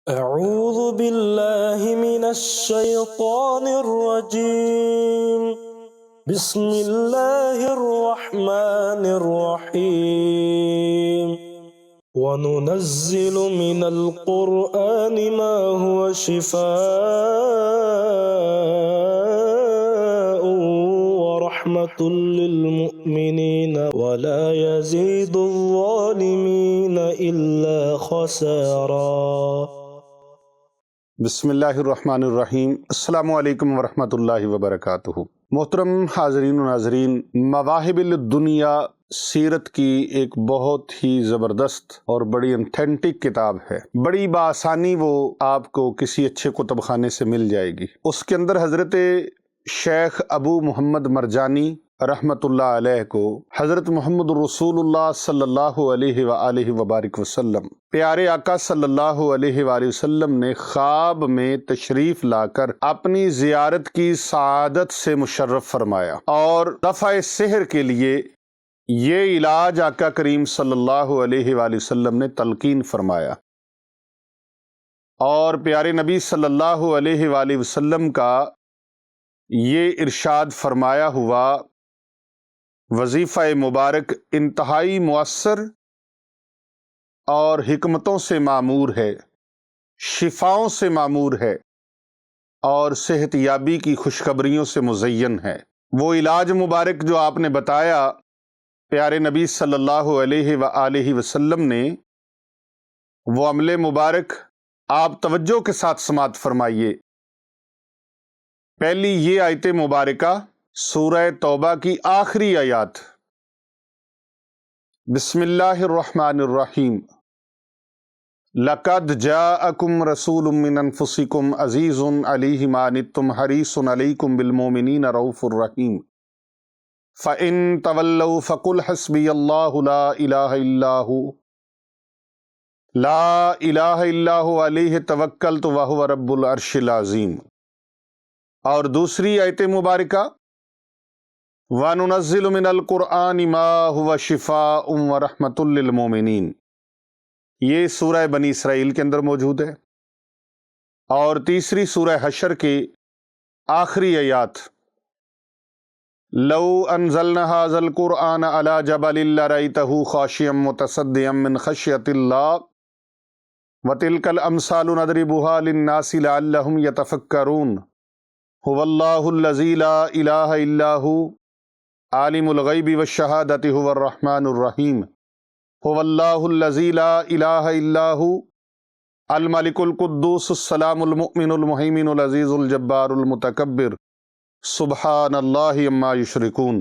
أعوذ بالله من الشيطان الرجيم. بسم الله الرحمن الرحيم. وننزل من القرآن ما هو شفاء ورحمة للمؤمنين ولا يزيد الظالمين إلا خسارا. بسم اللہ الرحمن الرحیم۔ السلام علیکم ورحمۃ اللہ وبرکاتہ۔ محترم حاضرین و ناظرین، مواہب الدنیا سیرت کی ایک بہت ہی زبردست اور بڑی انتھینٹک کتاب ہے۔ بڑی بآسانی وہ آپ کو کسی اچھے کتب خانے سے مل جائے گی۔ اس کے اندر حضرت شیخ ابو محمد مرجانی رحمۃ اللہ علیہ کو حضرت محمد رسول اللہ صلی اللہ علیہ وآلہ وبارک وسلم، پیارے آقا صلی اللہ علیہ وآلہ وسلم نے خواب میں تشریف لا کر اپنی زیارت کی سعادت سے مشرف فرمایا، اور دفع سحر کے لیے یہ علاج آقا کریم صلی اللہ علیہ وآلہ وسلم نے تلقین فرمایا، اور پیارے نبی صلی اللہ علیہ وآلہ وسلم کا یہ ارشاد فرمایا ہوا وظیفہ مبارک انتہائی مؤثر اور حکمتوں سے معمور ہے، شفاؤں سے معمور ہے، اور صحت یابی کی خوشخبریوں سے مزین ہے۔ وہ علاج مبارک جو آپ نے بتایا پیارے نبی صلی اللہ علیہ وآلہ وسلم نے، وہ عمل مبارک آپ توجہ کے ساتھ سماعت فرمائیے۔ پہلی یہ آیت مبارکہ سورہ توبہ کی آخری آیات۔ بسم اللہ الرحمن الرحیم۔ لَقَدْ جَاءَكُمْ رَسُولٌ مِّنْ أَنفُسِكُمْ عَزِيزٌ عَلَيْهِ مَا عَنِتُّمْ حَرِيصٌ عَلَيْكُمْ بِالْمُؤْمِنِينَ رَءُوفٌ رَحِيمٌ فَإِن تَوَلَّوْا فَقُلْ حَسْبِيَ اللَّهُ لَا إِلَٰهَ إِلَّا هُوَ عَلَيْهِ تَوَكَّلْتُ وَهُوَ رَبُّ الْعَرْشِ الْعَظِيمِ۔ اور دوسری آیت مبارکہ وَنُنَزِّلُ مِنَ الْقُرْآنِ مَا هُوَ شِفَاءٌ وَرَحْمَةٌ لِّلْمُؤْمِنِينَ، یہ سورہ بنی اسرائیل کے اندر موجود ہے۔ اور تیسری سورہ حشر کے آخری آیات، لَوْ أَنزَلْنَا هَٰذَا الْقُرْآنَ عَلَىٰ جَبَلٍ لَّرَأَيْتَهُ خَاشِعًا مُّتَصَدِّعًا مِّنْ خَشْيَةِ اللَّهِ وَتِلْكَ الْأَمْثَالُ نَضْرِبُهَا لِلنَّاسِ لَعَلَّهُمْ يَتَفَكَّرُونَ هُوَ اللَّهُ الَّذِي لَا إِلَٰهَ إِلَّا هُوَ عَالِمُ الْغَيْبِ وَالشَّهَادَةِ هُوَ الرَّحْمَٰنُ الرَّحِيمُ هُوَ اللَّهُ الَّذِي لَا إِلَٰهَ إِلَّا هُوَ الْمَلِكُ الْقُدُّوسُ السَّلَامُ الْمُؤْمِنُ الْمُهَيْمِنُ الْعَزِيزُ الْجَبَّارُ الْمُتَكَبِّرُ سُبْحَانَ اللَّهِ عَمَّا يُشْرِكُونَ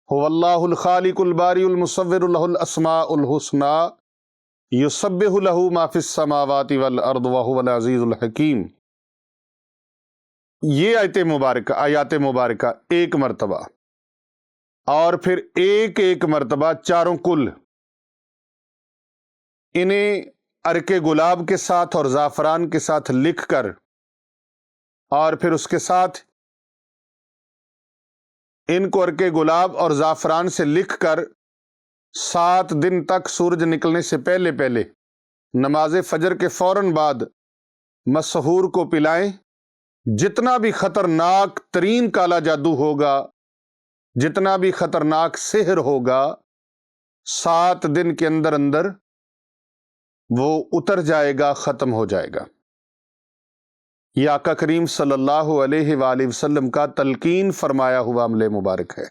هُوَ اللَّهُ الْخَالِقُ الْبَارِئُ الْمُصَوِّرُ لَهُ الْأَسْمَاءُ الْحُسْنَىٰ يُسَبِّحُ لَهُ مَا فِي السَّمَاوَاتِ وَالْأَرْضِ وَهُوَ الْعَزِيزُ الْحَكِيمُ۔ یہ آیات مبارکہ ایک مرتبہ، اور پھر ایک ایک مرتبہ چاروں کل، انہیں عرق گلاب کے ساتھ اور زعفران کے ساتھ لکھ کر، اور پھر اس کے ساتھ ان کو عرق گلاب اور زعفران سے لکھ کر 7 دن تک سورج نکلنے سے پہلے پہلے نماز فجر کے فوراً بعد مسحور کو پلائیں۔ جتنا بھی خطرناک ترین کالا جادو ہوگا، جتنا بھی خطرناک سحر ہوگا، 7 دن کے اندر اندر وہ اتر جائے گا، ختم ہو جائے گا۔ یہ آقا کریم صلی اللہ علیہ وآلہ وسلم کا تلقین فرمایا ہوا عمل مبارک ہے۔